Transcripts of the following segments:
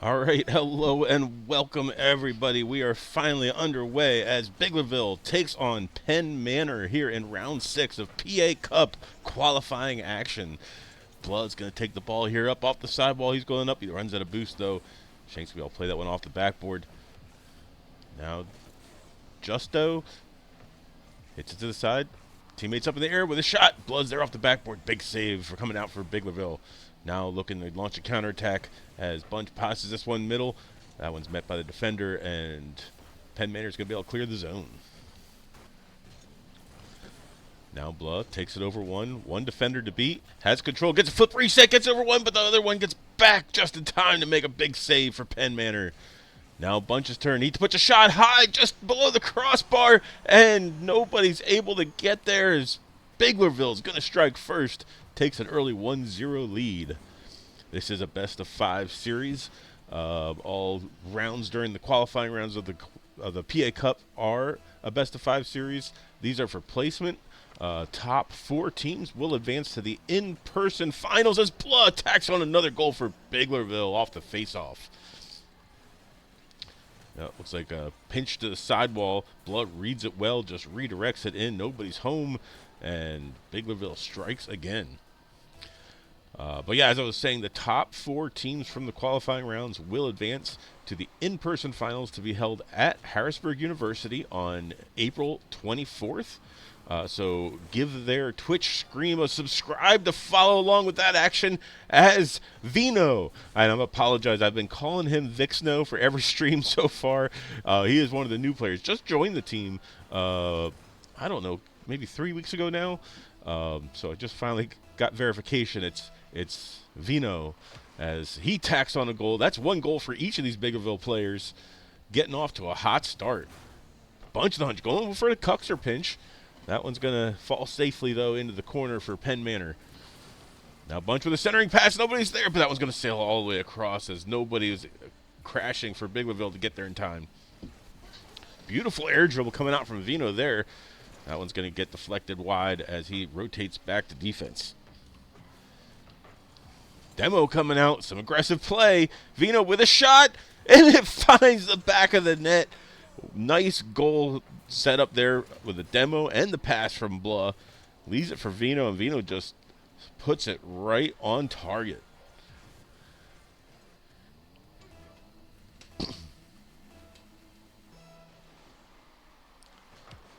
All right, hello and welcome everybody. We are finally underway as Biglerville takes on Penn Manor here in round 6 of PA Cup qualifying action. Blood's going to take the ball here up off the sidewall. He's going up. He runs at a boost though. Shanks will be able to play that one off the backboard. Now Justo hits it to the side. Teammates up in the air with a shot. Blood's there off the backboard. Big save for coming out for Biglerville. Now looking to launch a counterattack as Bunch passes this one middle. That one's met by the defender, and Penn Manor's going to be able to clear the zone. Now Blood takes it over one. One defender to beat. Has control. Gets a flip reset. Gets over one, but the other one gets back just in time to make a big save for Penn Manor. Now Bunch's turn. He puts a shot high just below the crossbar, and nobody's able to get there as Biglerville's going to strike first. Takes an early 1-0 lead. This is a best-of-5 series. All rounds during the qualifying rounds of the PA Cup are a best-of-5 series. These are for placement. Top 4 teams will advance to the in-person finals as Blood tacks on another goal for Biglerville off the face-off. Now, it looks like a pinch to the sidewall. Blood reads it well, just redirects it in. Nobody's home, and Biglerville strikes again. But yeah, as I was saying, the top 4 teams from the qualifying rounds will advance to the in-person finals to be held at Harrisburg University on April 24th. So give their Twitch stream a subscribe to follow along with that action as Vino. And I apologize, I've been calling him Vixno for every stream so far. He is one of the new players. Just joined the team, I don't know, maybe 3 weeks ago now. So I just finally got verification. It's Vino as he tacks on a goal. That's 1 goal for each of these Biglerville players, getting off to a hot start. Bunch of the hunch going for the Cuxer pinch. That one's going to fall safely, though, into the corner for Penn Manor. Now Bunch with a centering pass. Nobody's there, but that one's going to sail all the way across as nobody is crashing for Biglerville to get there in time. Beautiful air dribble coming out from Vino there. That one's going to get deflected wide as he rotates back to defense. Demo coming out. Some aggressive play. Vino with a shot, and it finds the back of the net. Nice goal set up there with the demo and the pass from Blah. Leaves it for Vino, and Vino just puts it right on target.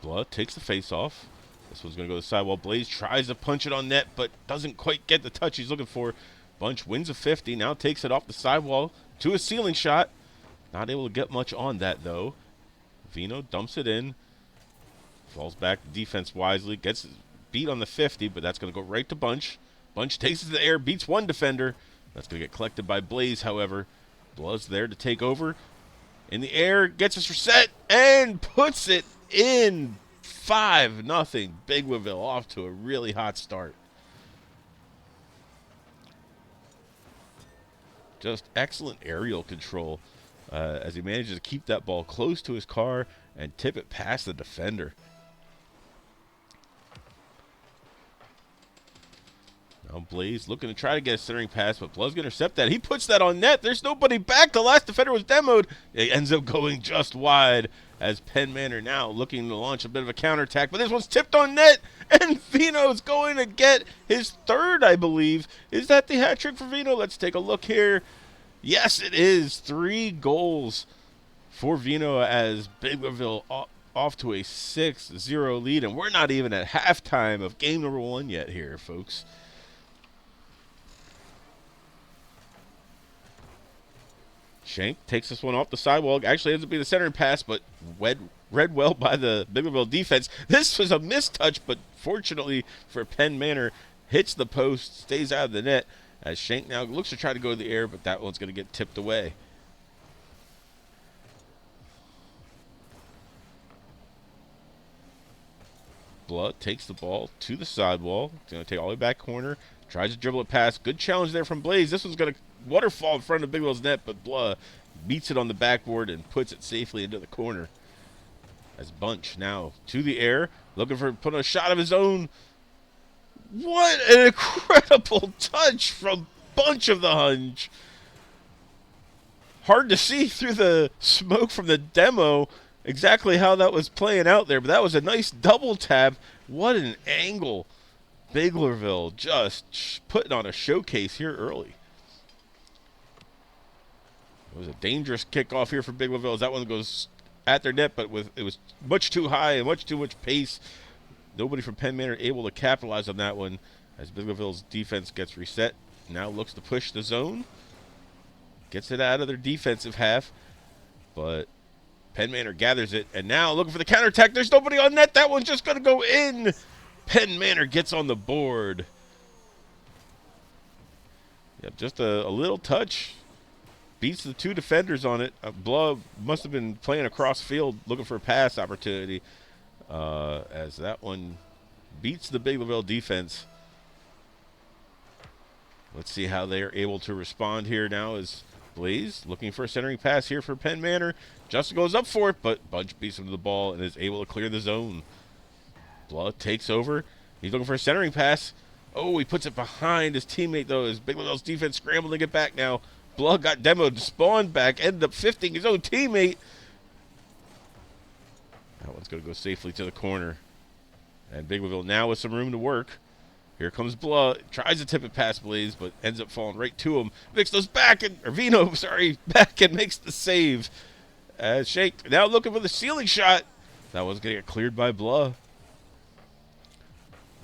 Blah takes the face off. This one's going to go to the sidewall. Blaze tries to punch it on net, but doesn't quite get the touch he's looking for. Bunch wins a 50. Now takes it off the sidewall to a ceiling shot. Not able to get much on that, though. Vino dumps it in. Falls back to defense wisely. Gets beat on the 50, but that's going to go right to Bunch. Bunch takes it to the air, beats one defender. That's going to get collected by Blaze, however. Blood's there to take over. In the air, gets his reset, and puts it in. 5-0. Biglerville off to a really hot start. Just excellent aerial control as he manages to keep that ball close to his car and tip it past the defender. Now Blaze looking to try to get a centering pass, but Blood's going to intercept that. He puts that on net. There's nobody back. The last defender was demoed. It ends up going just wide as Penn Manor now looking to launch a bit of a counterattack. But this one's tipped on net, and Vino's going to get his 3rd, I believe. Is that the hat trick for Vino? Let's take a look here. Yes, it is. 3 goals for Vino as Biglerville off to a 6-0 lead. And we're not even at halftime of game number 1 yet here, folks. Shank takes this one off the sidewall. Actually ends up being the centering pass, but read well by the Biglerville defense. This was a mistouch, but fortunately for Penn Manor, hits the post, stays out of the net. As Shank now looks to try to go to the air, but that one's going to get tipped away. Blood takes the ball to the sidewall. It's going to take all the way back corner. Tries to dribble it past. Good challenge there from Blaze. This one's going to waterfall in front of Biglerville's net, but Blood beats it on the backboard and puts it safely into the corner. As Bunch now to the air, looking for putting a shot of his own. What an incredible touch from Bunch of the Hunch. hard to see through the smoke from the demo exactly how that was playing out there, but that was a nice double tap. What an angle. Biglerville just putting on a showcase here early. It was a dangerous kickoff here for Biglerville as that one goes at their net, but it was much too high and much too much pace. Nobody from Penn Manor able to capitalize on that one as Biglerville's defense gets reset. Now looks to push the zone. Gets it out of their defensive half, but Penn Manor gathers it, and now looking for the counterattack. There's nobody on net. That one's just going to go in. Penn Manor gets on the board. Yep, just a little touch. Beats the two defenders on it. Blood must have been playing across field looking for a pass opportunity as that one beats the Biglerville defense. Let's see how they're able to respond here now as Blaze looking for a centering pass here for Penn Manor. Justin goes up for it, but Bunch beats him to the ball and is able to clear the zone. Blood takes over. He's looking for a centering pass. Oh, he puts it behind his teammate, though, as Biglerville's defense scrambled to get back now. Blood got demoed, spawned back, ended up 50ing his own teammate. That one's going to go safely to the corner. And Biglerville now with some room to work. Here comes Blood. Tries to tip it past Blaze, but ends up falling right to him. Vix goes back, back and makes the save. Shake now looking for the ceiling shot. That one's going to get cleared by Blood.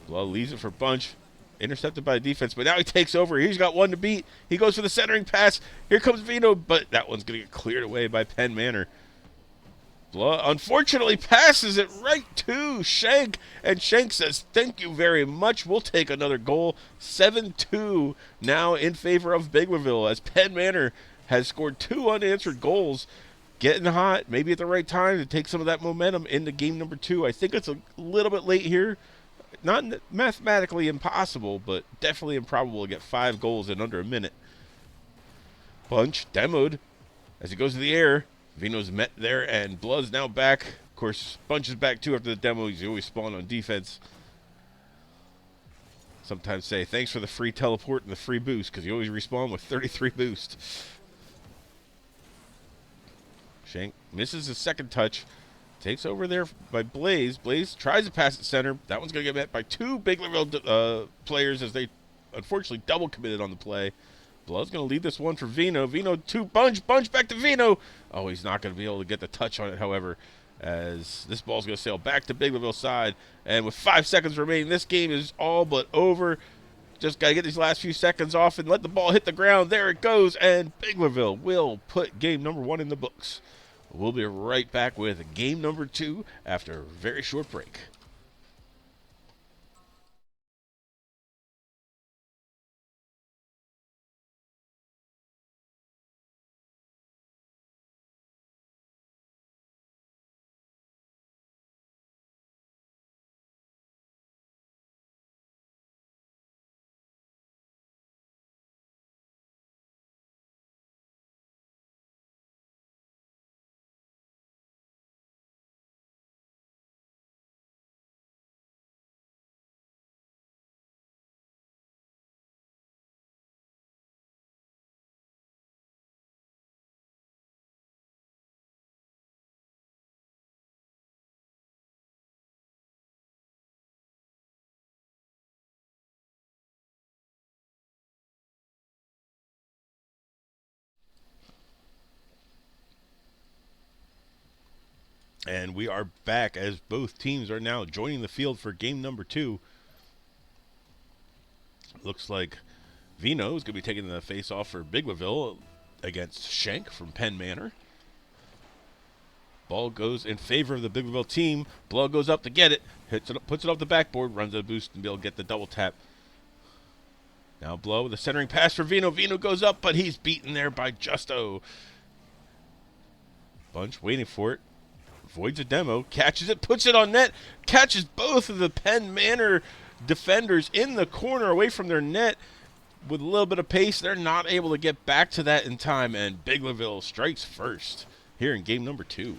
Blood leaves it for Bunch. Intercepted by the defense, but now he takes over. He's got one to beat. He goes for the centering pass. Here comes Vino, but that one's going to get cleared away by Penn Manor. Blood unfortunately passes it right to Shank, and Shank says, thank you very much. We'll take another goal. 7-2 now in favor of Biglerville as Penn Manor has scored 2 unanswered goals. Getting hot, maybe at the right time to take some of that momentum into game number 2. I think it's a little bit late here. Not mathematically impossible, but definitely improbable to get 5 goals in under a minute. Bunch demoed as he goes to the air. Vino's met there, and Blood's now back. Of course, Bunch is back too after the demo. He's always spawned on defense. Sometimes say, thanks for the free teleport and the free boost, because you always respawn with 33 boost. Shank misses his second touch. Takes over there by Blaze. Blaze tries to pass it center. That one's going to get met by 2 Biglerville players as they unfortunately double committed on the play. Blood's going to lead this one for Vino. Vino to Bunch. Bunch back to Vino. Oh, he's not going to be able to get the touch on it, however, as this ball's going to sail back to Biglerville's side. And with 5 seconds remaining, this game is all but over. Just got to get these last few seconds off and let the ball hit the ground. There it goes, and Biglerville will put game number 1 in the books. We'll be right back with game number 2 after a very short break. And we are back as both teams are now joining the field for game number 2. Looks like Vino is going to be taking the face-off for Biglerville against Shank from Penn Manor. Ball goes in favor of the Biglerville team. Blood goes up to get it. Hits it, puts it off the backboard, runs a boost and be able to get the double tap. Now Blow with a centering pass for Vino. Vino goes up, but he's beaten there by Justo. Bunch waiting for it. Avoids a demo, catches it, puts it on net, catches both of the Penn Manor defenders in the corner away from their net. With a little bit of pace, they're not able to get back to that in time, and Biglerville strikes first here in game number 2.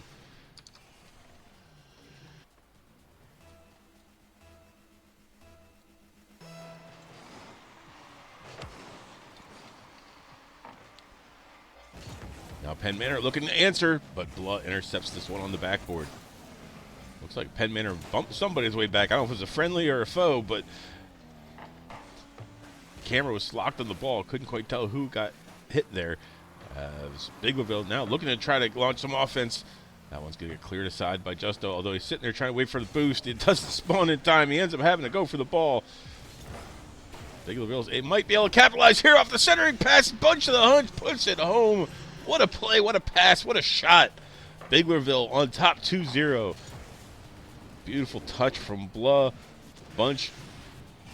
Now Penn Manor looking to answer, but Blah intercepts this one on the backboard. Looks like Penn Manor bumped somebody's way back. I don't know if it was a friendly or a foe, but camera was locked on the ball. Couldn't quite tell who got hit there. Biglerville now looking to try to launch some offense. That one's going to get cleared aside by Justo, although he's sitting there trying to wait for the boost. It doesn't spawn in time. He ends up having to go for the ball. Biglerville might be able to capitalize here off the centering pass. Bunch of the Hunch puts it home. What a play, what a pass, what a shot. Biglerville on top 2-0. Beautiful touch from Blah. Bunch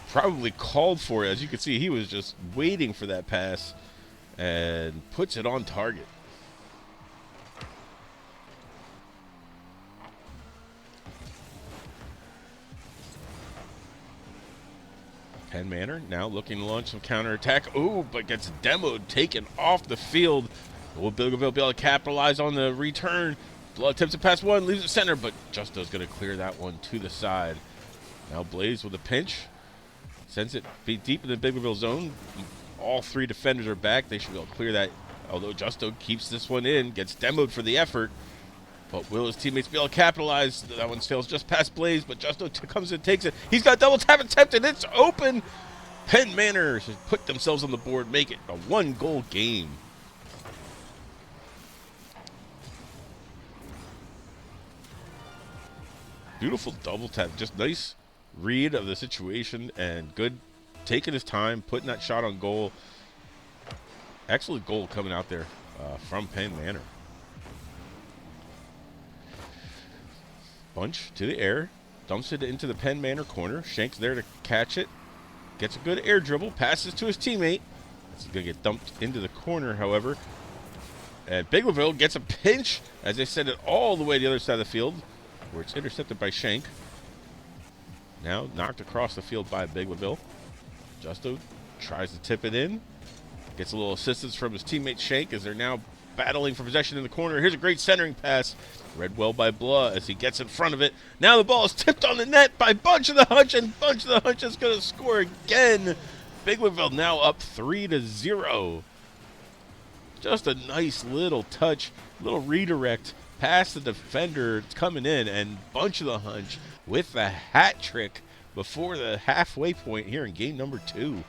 probably called for it. As you can see, he was just waiting for that pass and puts it on target. Penn Manor now looking to launch some counterattack. Ooh, but gets demoed, taken off the field. Will Biglerville be able to capitalize on the return? Blood attempts to pass one, leaves it center, but Justo's going to clear that one to the side. Now Blaze with a pinch. Sends it deep in the Biglerville zone. All three defenders are back. They should be able to clear that, although Justo keeps this one in, gets demoed for the effort. But will his teammates be able to capitalize? That one sails just past Blaze, but Justo comes in and takes it. He's got double tap attempted. It's open. Penn Manor has put themselves on the board, make it a 1-goal game. Beautiful double tap. Just nice read of the situation and good taking his time, putting that shot on goal. Excellent goal coming out there from Penn Manor. Bunch to the air, dumps it into the Penn Manor corner. Shank's there to catch it. Gets a good air dribble, passes to his teammate. It's going to get dumped into the corner, however. And Biglerville gets a pinch as they send it all the way to the other side of the field, where it's intercepted by Shank. Now knocked across the field by Biglerville. Justo tries to tip it in. Gets a little assistance from his teammate Shank as they're now battling for possession in the corner. Here's a great centering pass. Read well by Blah as he gets in front of it. Now the ball is tipped on the net by Bunch of the Hunch, and Bunch of the Hunch is going to score again. Biglerville now up 3-0. Just a nice little touch, little redirect past the defender. It's coming in, and Bunch of the Hunch with the hat trick before the halfway point here in game number 2.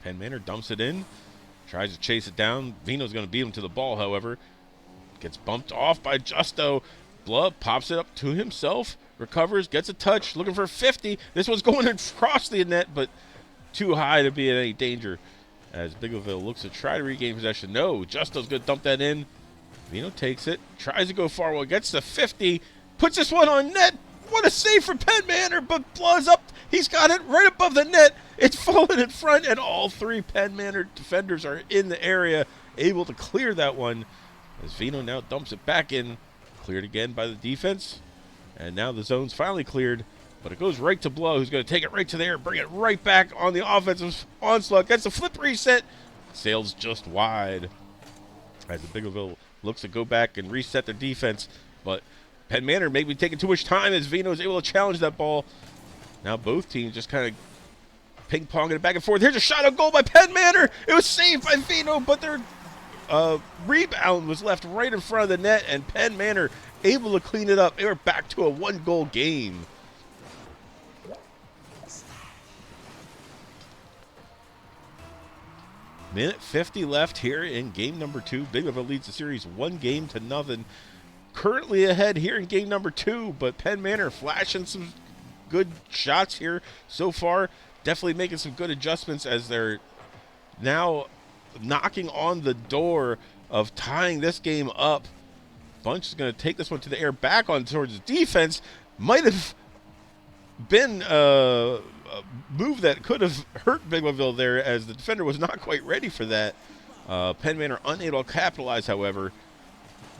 Penn Manor dumps it in, tries to chase it down. Vino's going to beat him to the ball, however. Gets bumped off by Justo. Blah pops it up to himself, recovers, gets a touch, looking for 50. This one's going across the net, but too high to be in any danger as Biglerville looks to try to regain possession. No, Justo's going to dump that in. Vino takes it, tries to go far, well, gets to 50, puts this one on net. What a save for Penn Manor, but Blah's up. He's got it right above the net. It's fallen in front, and all three Penn Manor defenders are in the area, able to clear that one. As Vino now dumps it back in, cleared again by the defense. And now the zone's finally cleared, but it goes right to Blah, who's going to take it right to the air, bring it right back on the offensive onslaught. Gets the flip reset, sails just wide. As the Biglerville looks to go back and reset their defense, but Penn Manor may be taking too much time as Vino is able to challenge that ball. Now both teams just kind of ping-ponging it back and forth. Here's a shot on goal by Penn Manor. It was saved by Vino, but their rebound was left right in front of the net, and Penn Manor able to clean it up. They were back to a 1-goal game. Minute 50 left here in game number 2. Biglerville leads the series 1-0. Currently ahead here in game number 2, but Penn Manor flashing some good shots here so far. Definitely making some good adjustments as they're now knocking on the door of tying this game up. Bunch is going to take this one to the air, back on towards the defense. Might have been a move that could have hurt Biglerville there, as the defender was not quite ready for that. Penn Manor unable to capitalize, however,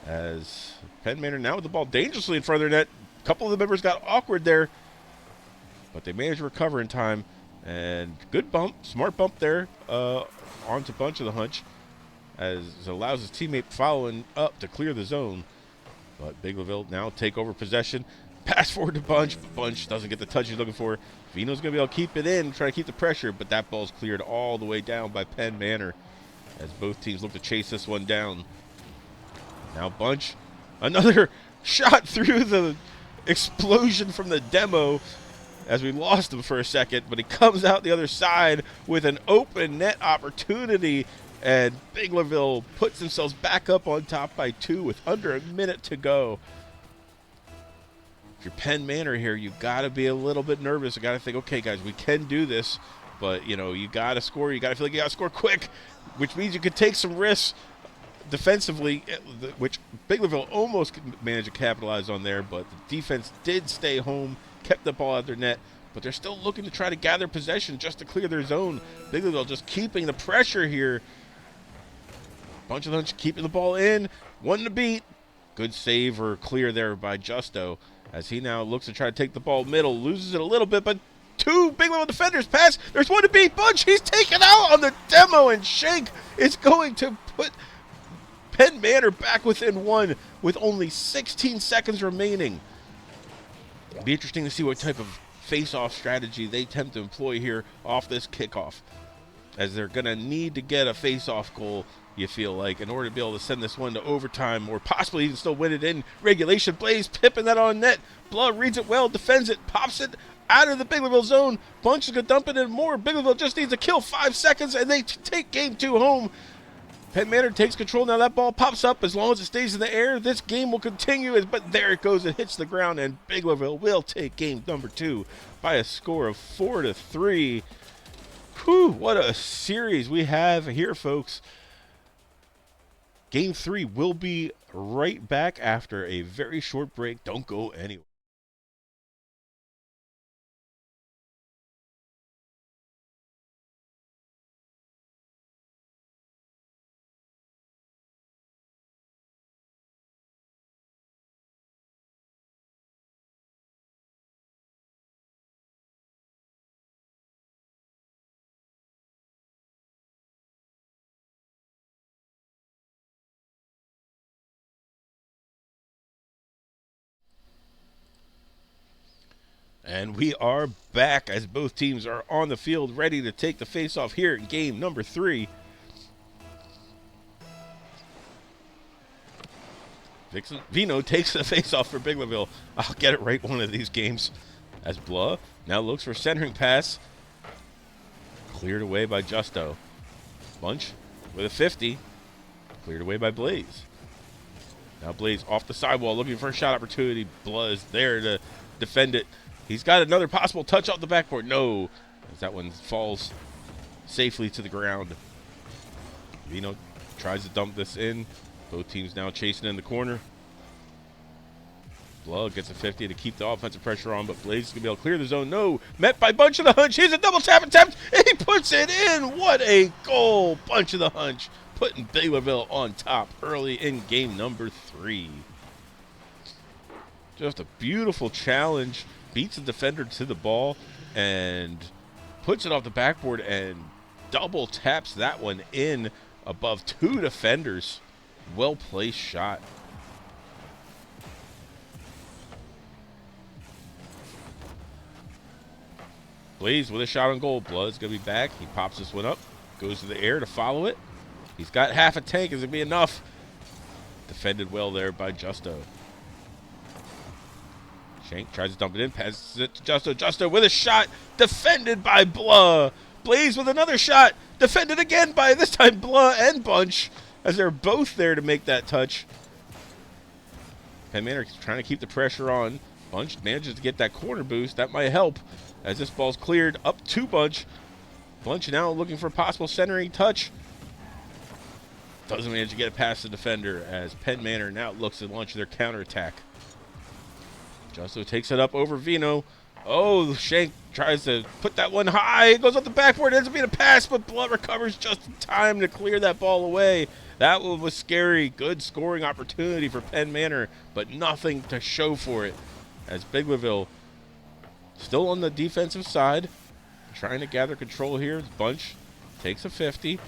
as Penn Manor now with the ball dangerously in front of their net. A couple of the members got awkward there, but they managed to recover in time. And good bump, smart bump there onto Bunch of the Hunch, as it allows his teammate following up to clear the zone. But Biglerville now take over possession. Pass forward to Bunch. Bunch doesn't get the touch he's looking for. Vino's going to be able to keep it in, try to keep the pressure, but that ball's cleared all the way down by Penn Manor as both teams look to chase this one down. Now Bunch, another shot through the explosion from the demo as we lost him for a second, but he comes out the other side with an open net opportunity, and Biglerville puts themselves back up on top by 2 with under a minute to go. If you're Penn Manor here, you got to be a little bit nervous. You got to think, okay, guys, we can do this, but you know, you got to score. You got to feel like you got to score quick, which means you could take some risks defensively, which Biglerville almost managed to capitalize on there, but the defense did stay home, kept the ball out their net, but they're still looking to try to gather possession just to clear their zone. Biglerville just keeping the pressure here. Bunch of them keeping the ball in. One to beat. Good save or clear there by Justo as he now looks to try to take the ball middle. Loses it a little bit, but 2 Biglerville defenders pass. There's one to beat. Bunch, he's taken out on the demo, and Shank is going to put Penn Manor back within 1 with only 16 seconds remaining. It'll be interesting to see what type of face-off strategy they attempt to employ here off this kickoff, as they're going to need to get a face-off goal, you feel like, in order to be able to send this one to overtime or possibly even still win it in regulation. Blaze pipping that on net. Blood reads it well, defends it, pops it out of the Biglerville zone. Bunch is going to dump it in more. Biglerville just needs to kill 5 seconds, and they take game 2 home. Penn Manor takes control. Now that ball pops up. As long as it stays in the air, this game will continue. But there it goes. It hits the ground, and Biglerville will take game number 2 by a score of 4-3. Whew, what a series we have here, folks. Game 3 will be right back after a very short break. Don't go anywhere. And we are back as both teams are on the field ready to take the face-off here in game number 3. Vino takes the face-off for Biglerville. I'll get it right one of these games. As Blah now looks for centering pass. Cleared away by Justo. Bunch with a 50. Cleared away by Blaze. Now Blaze off the sidewall looking for a shot opportunity. Blah is there to defend it. He's got another possible touch off the backboard. No, as that one falls safely to the ground. Vino tries to dump this in. Both teams now chasing in the corner. Blood gets a 50 to keep the offensive pressure on, but Blaze is going to be able to clear the zone. No, met by Bunch of the Hunch. Here's a double tap attempt, and he puts it in. What a goal. Bunch of the Hunch putting Biglerville on top early in game number 3. Just a beautiful challenge. Beats the defender to the ball and puts it off the backboard and double taps that one in above 2 defenders. Well-placed shot. Blaze with a shot on goal. Blood's going to be back. He pops this one up. Goes to the air to follow it. He's got half a tank. Is it going to be enough? Defended well there by Justo. Shank tries to dump it in, passes it to Justo. Justo with a shot, defended by Blah. Blaze with another shot, defended again by, this time, Blah and Bunch, as they're both there to make that touch. Penn Manor trying to keep the pressure on. Bunch manages to get that corner boost. That might help as this ball's cleared up to Bunch. Bunch now looking for a possible centering touch. Doesn't manage to get it past the defender as Penn Manor now looks to launch their counterattack. Justo takes it up over Vino. Oh, Shank tries to put that one high. It goes up the backboard. It ends up being a pass, but Blood recovers just in time to clear that ball away. That one was scary. Good scoring opportunity for Penn Manor, but nothing to show for it. As Biglerville still on the defensive side, trying to gather control here. Bunch takes a 50.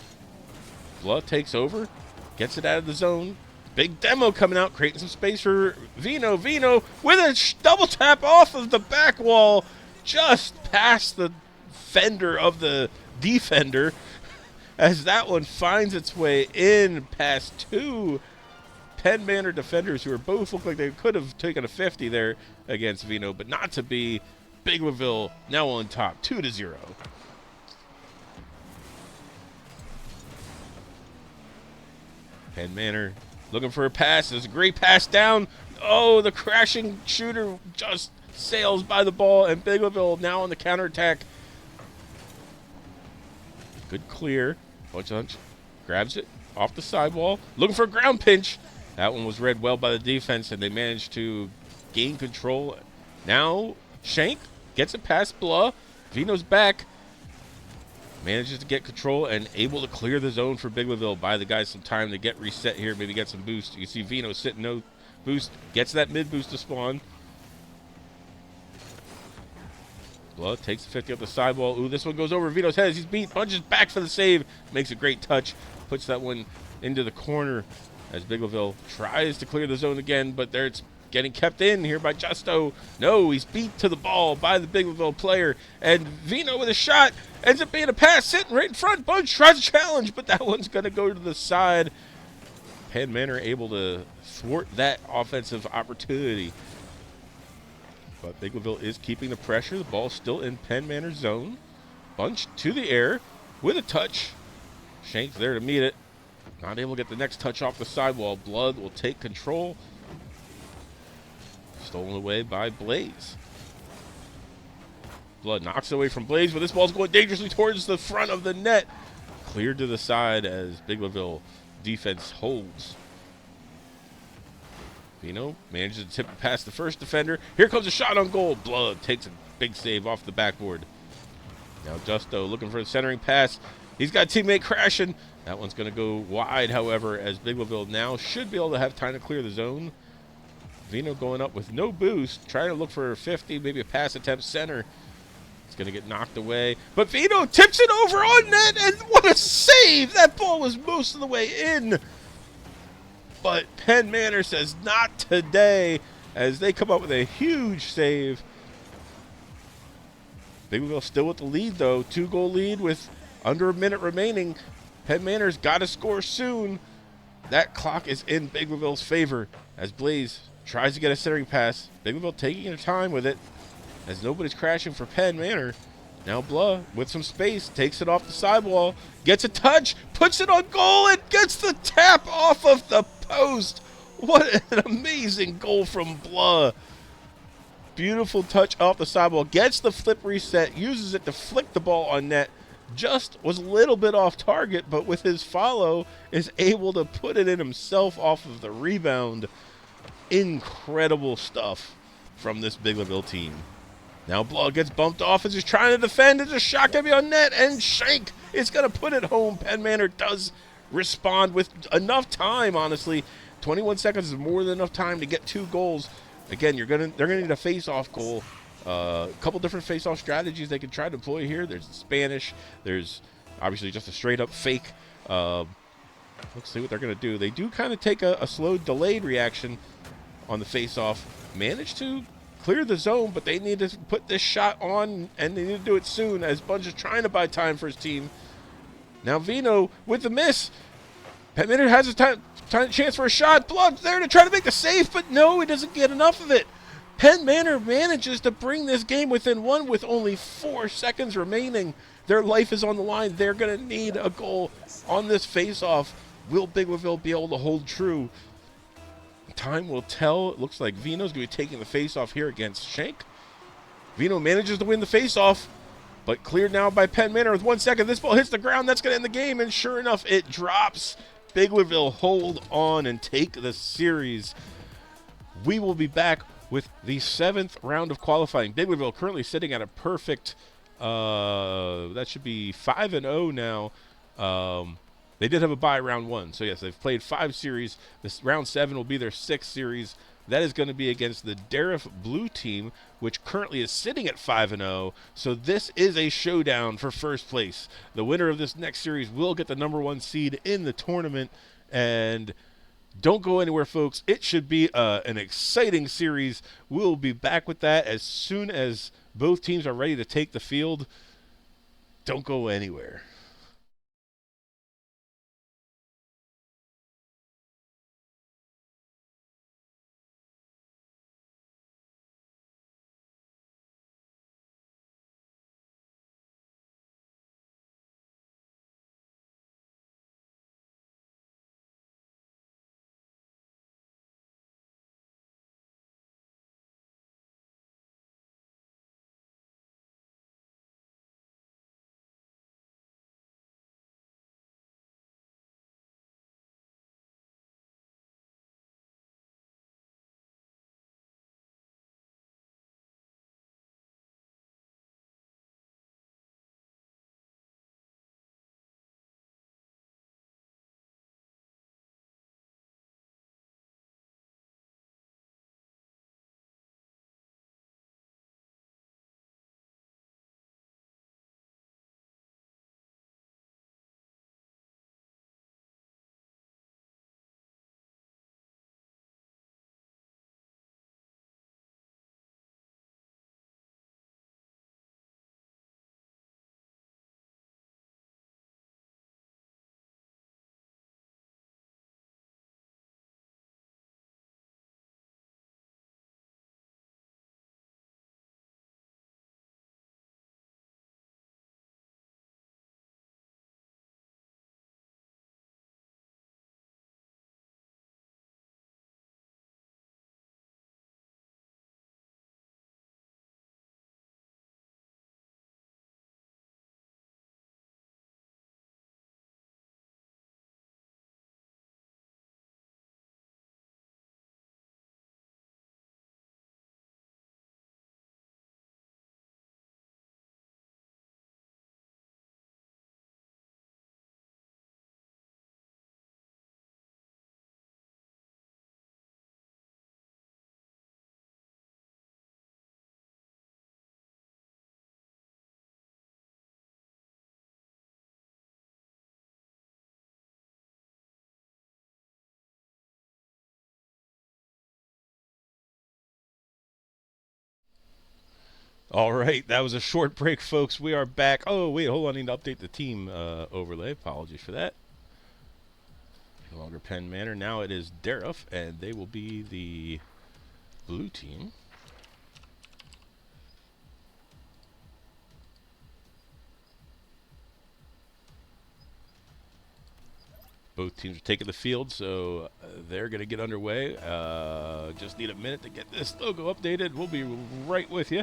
Blood takes over, gets it out of the zone, Big demo coming out, creating some space for Vino. Vino with a double tap off of the back wall, just past the fender of the defender, as that one finds its way in past two Penn Manor defenders who are both look like they could have taken a 50 there against Vino, but not to be. Biglerville now on top, 2-0. Penn Manor looking for a pass. There's a great pass down. Oh, the crashing shooter just sails by the ball, and Biglerville now on the counterattack. Good clear. Bunch grabs it off the sidewall. Looking for a ground pinch. That one was read well by the defense, and they managed to gain control. Now Shank gets it past Blah. Vino's back. Manages to get control and able to clear the zone for Biglerville. Buy the guys some time to get reset here, maybe get some boost. You see Vino sitting no boost. Gets that mid boost to spawn. Blah takes the 50 up the sidewall. Ooh, this one goes over Vino's head as he's beat. Punches back for the save. Makes a great touch. Puts that one into the corner as Biglerville tries to clear the zone again, but there it's getting kept in here by Justo. No, he's beat to the ball by the Biglerville player. And Vino with a shot. Ends up being a pass sitting right in front. Bunch tries to challenge, but that one's going to go to the side. Penn Manor able to thwart that offensive opportunity. But Biglerville is keeping the pressure. The ball's still in Penn Manor's zone. Bunch to the air with a touch. Shank's there to meet it. Not able to get the next touch off the sidewall. Blood will take control. Stolen away by Blaze. Blood knocks it away from Blaze, but this ball's going dangerously towards the front of the net. Cleared to the side as Biglerville defense holds. Vino manages to tip it past the first defender. Here comes a shot on goal. Blood takes a big save off the backboard. Now Justo looking for a centering pass. He's got a teammate crashing. That one's going to go wide, however, as Biglerville now should be able to have time to clear the zone. Vino going up with no boost, trying to look for a 50, maybe a pass attempt center. It's going to get knocked away. But Vino tips it over on net, and what a save! That ball was most of the way in. But Penn Manor says not today as they come up with a huge save. Biglerville still with the lead, though. 2-goal lead with under a minute remaining. Penn Manor's got to score soon. That clock is in Biglerville's favor as Blaze tries to get a centering pass. Biglerville taking their time with it as nobody's crashing for Penn Manor. Now Blah with some space takes it off the sidewall, gets a touch, puts it on goal, and gets the tap off of the post. What an amazing goal from Blah. Beautiful touch off the sidewall, gets the flip reset, uses it to flick the ball on net. Just was a little bit off target, but with his follow is able to put it in himself off of the rebound. Incredible stuff from this Biglerville team. Now Blah gets bumped off as he's trying to defend. It's a shot going to be on net, and Shank is going to put it home. Penn Manor does respond with enough time, honestly. 21 seconds is more than enough time to get 2 goals. Again, they're going to need a face-off goal. A couple different face-off strategies they can try to employ here. There's Spanish. There's obviously just a straight-up fake. Let's see what they're going to do. They do kind of take a slow, delayed reaction on the face-off. Manage to clear the zone, but they need to put this shot on, and they need to do it soon as Bunch is trying to buy time for his team. Now Vino with the miss. Penn Manor has a chance for a shot. Blood's there to try to make the save, but no, he doesn't get enough of it. Penn Manor manages to bring this game within 1 with only 4 seconds remaining. Their life is on the line. They're going to need a goal on this face-off. Will Biglerville be able to hold true? Time will tell. It looks like Vino's going to be taking the face-off here against Shank. Vino manages to win the face-off, but cleared now by Penn Manor with 1 second. This ball hits the ground. That's going to end the game, and sure enough, it drops. Biglerville hold on and take the series. We will be back with the 7th round of qualifying. Biglerville currently sitting at a perfect, that should be 5-0 now. They did have a bye round 1. So, yes, they've played 5 series. This round 7 will be their 6th series. That is going to be against the Darif Blue team, which currently is sitting at 5-0. So this is a showdown for first place. The winner of this next series will get the #1 seed in the tournament. And Don't go anywhere, folks. It should be an exciting series. We'll be back with that as soon as both teams are ready to take the field. Don't go anywhere. All right, that was a short break, folks. We are back. Oh, wait, hold on. I need to update the team overlay. Apologies for that. No longer Penn Manor. Now it is Dareth, and they will be the blue team. Both teams are taking the field, so they're going to get underway. Just need a minute to get this logo updated. We'll be right with you.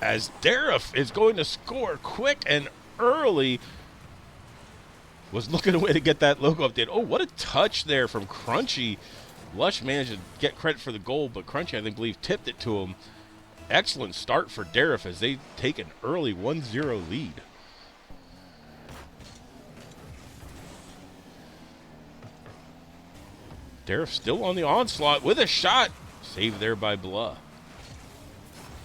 As Dareth is going to score quick and early. Was looking away to get that logo updated. Oh, what a touch there from Crunchy. Lush managed to get credit for the goal, but Crunchy, I think, tipped it to him. Excellent start for Dareth as they take an early 1-0 lead. Dareth still on the onslaught with a shot. Saved there by Blah.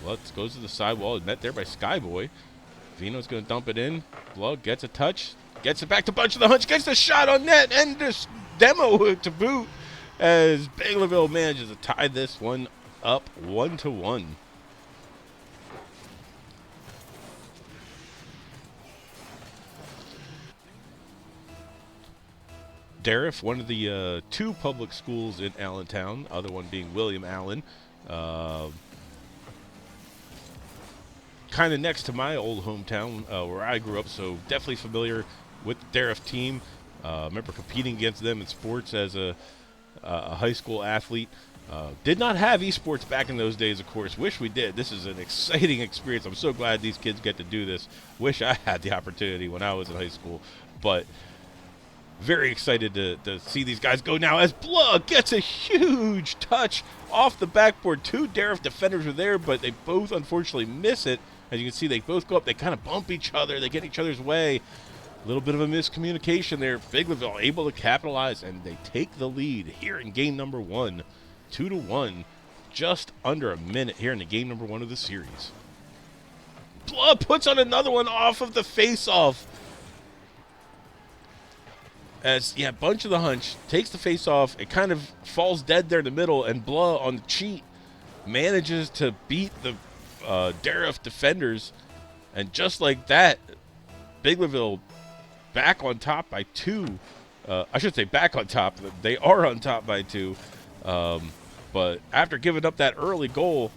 Blah goes to the sidewall. Met there by Skyboy. Vino's going to dump it in. Blah gets a touch. Gets it back to Bunch of the Hunch. Gets the shot on net. And this demo to boot as Biglerville manages to tie this one up 1-1. Dareth, one of the two public schools in Allentown, other one being William Allen. Kind of next to my old hometown where I grew up, so definitely familiar with the Dareth team. Remember competing against them in sports as a high school athlete. Did not have esports back in those days, of course. Wish we did. This is an exciting experience. I'm so glad these kids get to do this. Wish I had the opportunity when I was in high school. But very excited to see these guys go now as Blood gets a huge touch off the backboard. Two Dareth defenders were there, but they both unfortunately miss it. As you can see, they both go up. They kind of bump each other. They get each other's way. A little bit of a miscommunication there. Biglerville able to capitalize, and they take the lead here in game number 1, 2-1. Just under a minute here in the game number 1 of the series. Blood puts on another one off of the face-off. As, yeah, Bunch of the hunch takes the face-off. It kind of falls dead there in the middle, and Blah on the cheat manages to beat the Dareth defenders. And just like that, Biglerville back on top by 2. I should say back on top. They are on top by 2. But after giving up that early goal,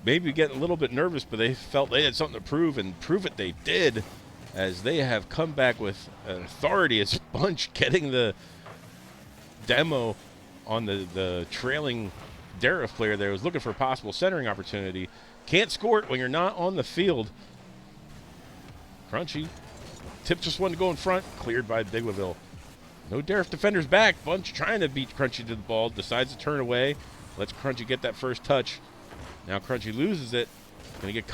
maybe getting a little bit nervous, but they felt they had something to prove, and prove it they did, as they have come back with authority as Bunch getting the demo on the trailing Dareth player there, was looking for a possible centering opportunity. Can't score it when you're not on the field. Crunchy. Tip just one to go in front. Cleared by Biglerville. No Dareth defenders back. Bunch trying to beat Crunchy to the ball. Decides to turn away. Lets Crunchy get that first touch. Now Crunchy loses it. Going to get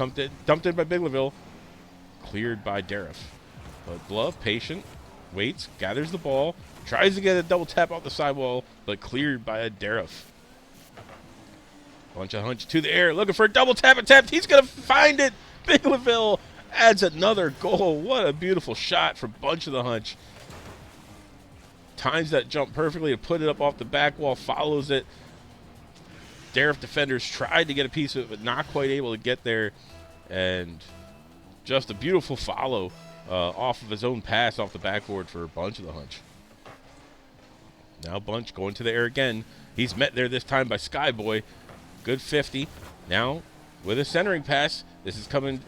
dumped in by Biglerville. Cleared by Dareth. But Bluff, patient, waits, gathers the ball. Tries to get a double tap off the sidewall, but cleared by a Dareth. Bunch of hunch to the air. Looking for a double tap attempt. He's going to find it. Biglerville adds another goal. What a beautiful shot from Bunch of the Hunch. Times that jump perfectly to put it up off the back wall. Follows it. Dareth defenders tried to get a piece of it, but not quite able to get there. And just a beautiful follow off of his own pass off the backboard for Bunch of the Hunch. Now Bunch going to the air again. He's met there this time by Skyboy. Good 50. Now with a centering pass. This is coming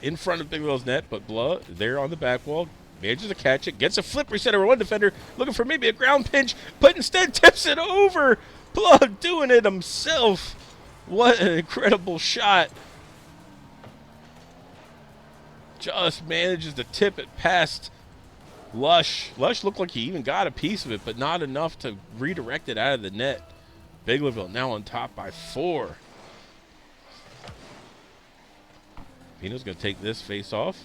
in front of Biglerville's net, but Blah there on the back wall. Manages to catch it. Gets a flip reset over one defender. Looking for maybe a ground pinch, but instead tips it over. Blah doing it himself. What an incredible shot. Just manages to tip it past Lush. Lush looked like he even got a piece of it, but not enough to redirect it out of the net. Biglerville now on top by 4. Vino's going to take this face off.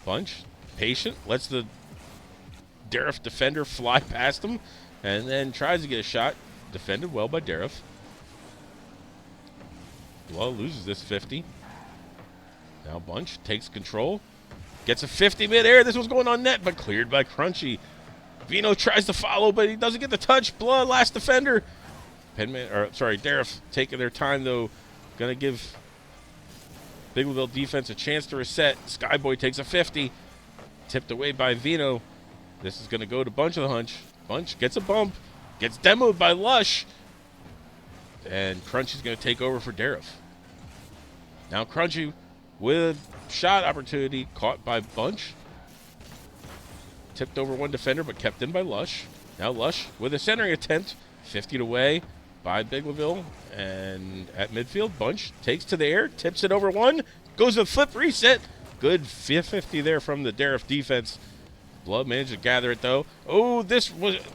Bunch, patient, lets the Dareth defender fly past him, and then tries to get a shot. Defended well by Dareth. Well, loses this 50. Now Bunch takes control. Gets a 50 midair. This was going on net, but cleared by Crunchy. Vino tries to follow, but he doesn't get the touch. Blood, last defender. Dareth taking their time, though. Going to give Biglerville defense a chance to reset. Skyboy takes a 50. Tipped away by Vino. This is going to go to Bunch of the Hunch. Bunch gets a bump. Gets demoed by Lush. And Crunchy's going to take over for Dareth. Now Crunchy with shot opportunity, caught by Bunch. Tipped over one defender, but kept in by Lush. Now Lush with a centering attempt. 50 away by Biglerville. And at midfield, Bunch takes to the air, tips it over one, goes to flip reset. Good 50 there from the Dareth defense. Blood managed to gather it, though. Oh,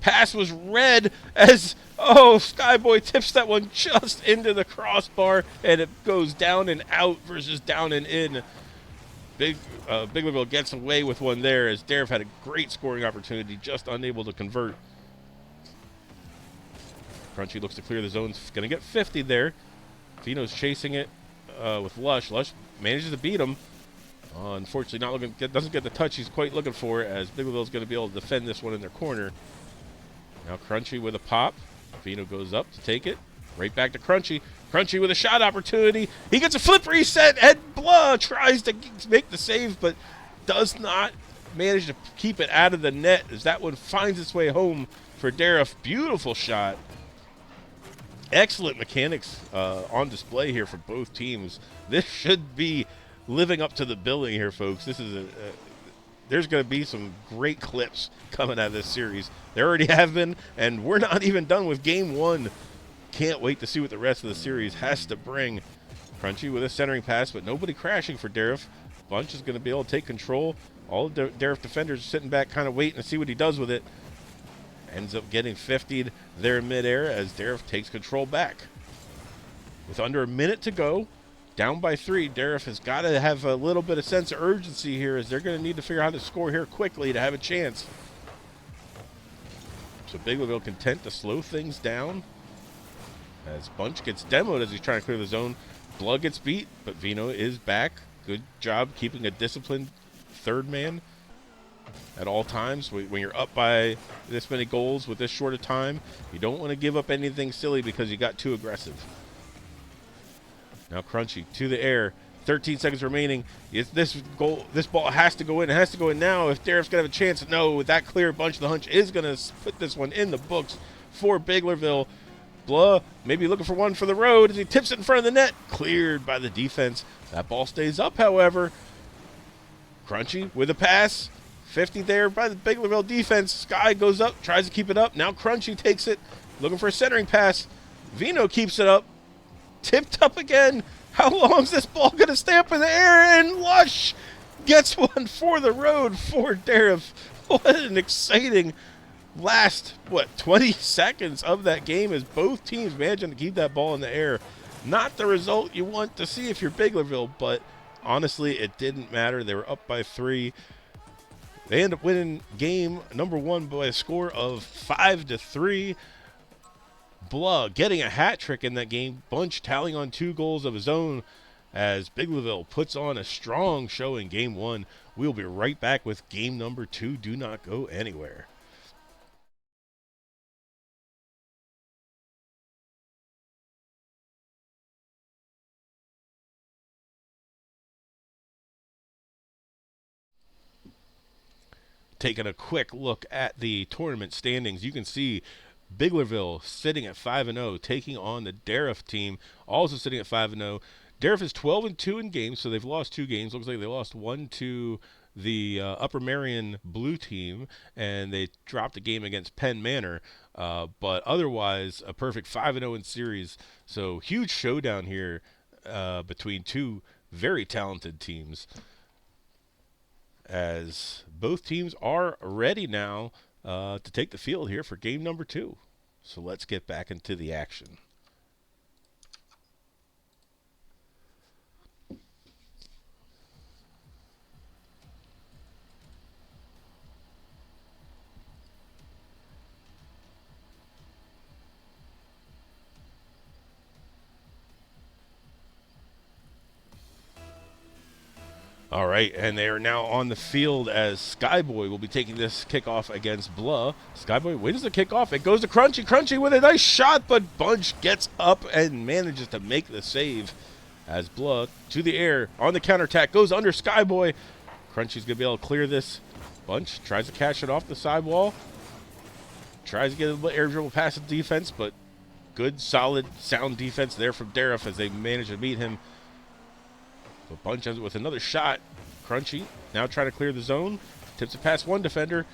pass was red as, Skyboy tips that one just into the crossbar, and it goes down and out versus down and in. Biglerville gets away with one there as Dareth had a great scoring opportunity, just unable to convert. Crunchy looks to clear the zone. Going to get 50 there. Vino's chasing it with Lush. Lush manages to beat him. Unfortunately, doesn't get the touch he's quite looking for, as Biglerville's going to be able to defend this one in their corner. Now Crunchy with a pop. Vino goes up to take it. Right back to Crunchy. Crunchy with a shot opportunity. He gets a flip reset, and Blah tries to make the save, but does not manage to keep it out of the net as that one finds its way home for Dareth. Beautiful shot. Excellent mechanics on display here for both teams. This should be living up to the billing here, folks. This is there's going to be some great clips coming out of this series. There already have been, and we're not even done with Game 1. Can't wait to see what the rest of the series has to bring. Crunchy with a centering pass, but nobody crashing for Dareth. Bunch is going to be able to take control. All the Dareth defenders are sitting back kind of waiting to see what he does with it. Ends up getting 50'd there in midair as Dareth takes control back. With under a minute to go, down by 3, Dareth has got to have a little bit of sense of urgency here, as they're going to need to figure out how to score here quickly to have a chance. So Biglerville content to slow things down as Bunch gets demoed as he's trying to clear the zone. Blood gets beat, but Vino is back. Good job keeping a disciplined third man at all times. When you're up by this many goals with this short of time, you don't want to give up anything silly because you got too aggressive. Now Crunchy to the air. 13 seconds remaining. This ball has to go in. It has to go in now if Dareth's going to have a chance. No, with that clear, Bunch of the Hunch is going to put this one in the books for Biglerville. Blah, maybe looking for one for the road as he tips it in front of the net. Cleared by the defense. That ball stays up, however. Crunchy with a pass. 50 there by the Biglerville defense. Sky goes up, tries to keep it up. Now Crunchy takes it, looking for a centering pass. Vino keeps it up. Tipped up again. How long is this ball going to stay up in the air? And Lush gets one for the road for Dareth. What an exciting last, 20 seconds of that game as both teams managing to keep that ball in the air. Not the result you want to see if you're Biglerville, but honestly, it didn't matter. They were up by 3. They end up winning game number 1 by a score of 5-3. Blah getting a hat trick in that game. Bunch tallying on 2 goals of his own as Biglerville puts on a strong show in game 1. We'll be right back with game number 2. Do not go anywhere. Taking a quick look at the tournament standings, you can see Biglerville sitting at 5-0, taking on the Dareth team, also sitting at 5-0. Dareth is 12-2 in games, so they've lost 2 games. Looks like they lost 1 to the Upper Marion Blue team, and they dropped a game against Penn Manor. But otherwise, a perfect 5-0 in series. So huge showdown here between 2 very talented teams, as both teams are ready now to take the field here for game number 2. So let's get back into the action. All right, and they are now on the field as Skyboy will be taking this kickoff against Blah. Skyboy wins the kickoff. It goes to Crunchy. Crunchy with a nice shot, but Bunch gets up and manages to make the save as Blah to the air on the counterattack. Goes under Skyboy. Crunchy's going to be able to clear this. Bunch tries to catch it off the sidewall. Tries to get a little air dribble past the defense, but good, solid, sound defense there from Dareth as they manage to meet him. But Bunch ends with another shot. Crunchy now trying to clear the zone. Tips it past one defender.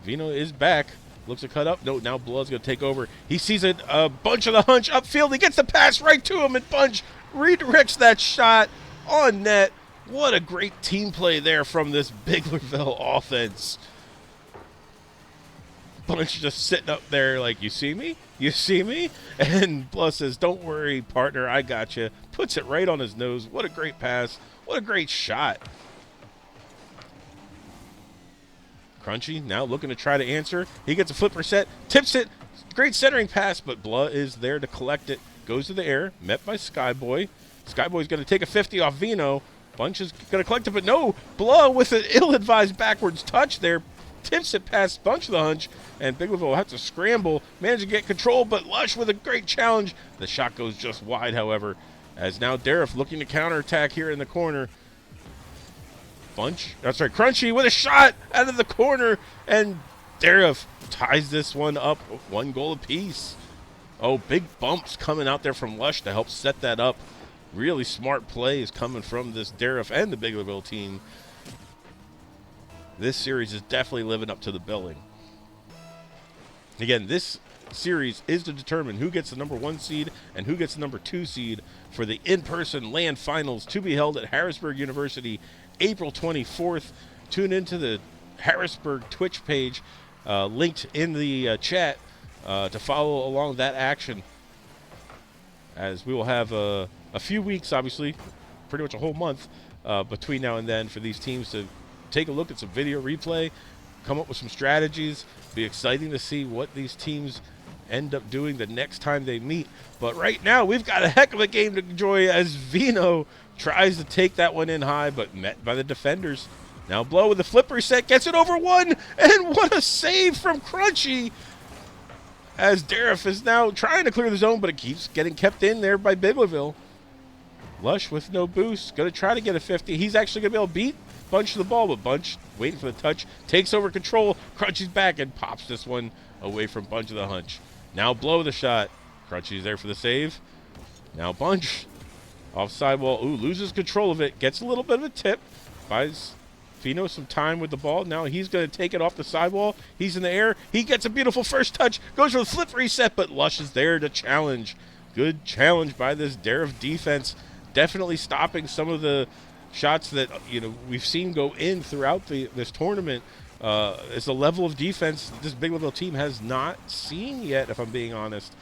Vino is back. Looks to cut up. No, now Blood's going to take over. He sees it. Bunch of the Hunch upfield. He gets the pass right to him, and Bunch redirects that shot on net. What a great team play there from this Biglerville offense. Bunch just sitting up there like, you see me? You see me? And Blood says, don't worry, partner, I got you. Puts it right on his nose. What a great pass. What a great shot. Crunchy now looking to try to answer. He gets a flipper set, tips it. Great centering pass, but Blood is there to collect it. Goes to the air, met by Skyboy. Skyboy's going to take a 50 off Vino. Bunch is going to collect it, but no. Blood with an ill-advised backwards touch there. Tips it past Bunch of the Hunch, and Biglerville will have to scramble, manage to get control, but Lush with a great challenge. The shot goes just wide, however, as now Dareth looking to counterattack here in the corner. Crunchy with a shot out of the corner, and Dareth ties this one up, 1 goal apiece. Oh, big bumps coming out there from Lush to help set that up. Really smart plays coming from this Dareth and the Biglerville team. This series is definitely living up to the billing. Again, this series is to determine who gets the number 1 seed and who gets the number 2 seed for the in-person LAN finals to be held at Harrisburg University April 24th. Tune into the Harrisburg Twitch page linked in the chat to follow along that action, as we will have a few weeks, obviously, pretty much a whole month between now and then for these teams to take a look at some video replay, come up with some strategies. Be exciting to see what these teams end up doing the next time they meet. But right now, we've got a heck of a game to enjoy as Vino tries to take that one in high, but met by the defenders. Now Blow with the flip reset, gets it over one, and what a save from Crunchy! As Darif is now trying to clear the zone, but it keeps getting kept in there by Biglerville. Lush with no boost, going to try to get a 50. He's actually going to be able to beat Bunch to the ball, but Bunch, waiting for the touch, takes over control. Crunchy's back and pops this one away from Bunch of the hunch. Now Blow the shot. Crunchy's there for the save. Now Bunch off sidewall. Ooh, loses control of it. Gets a little bit of a tip. Buys Fino some time with the ball. Now he's going to take it off the sidewall. He's in the air. He gets a beautiful first touch. Goes for the flip reset, but Lush is there to challenge. Good challenge by this Darif defense. Definitely stopping some of the shots that we've seen go in throughout this tournament. It's a level of defense this Biglerville team has not seen yet, if I'm being honest.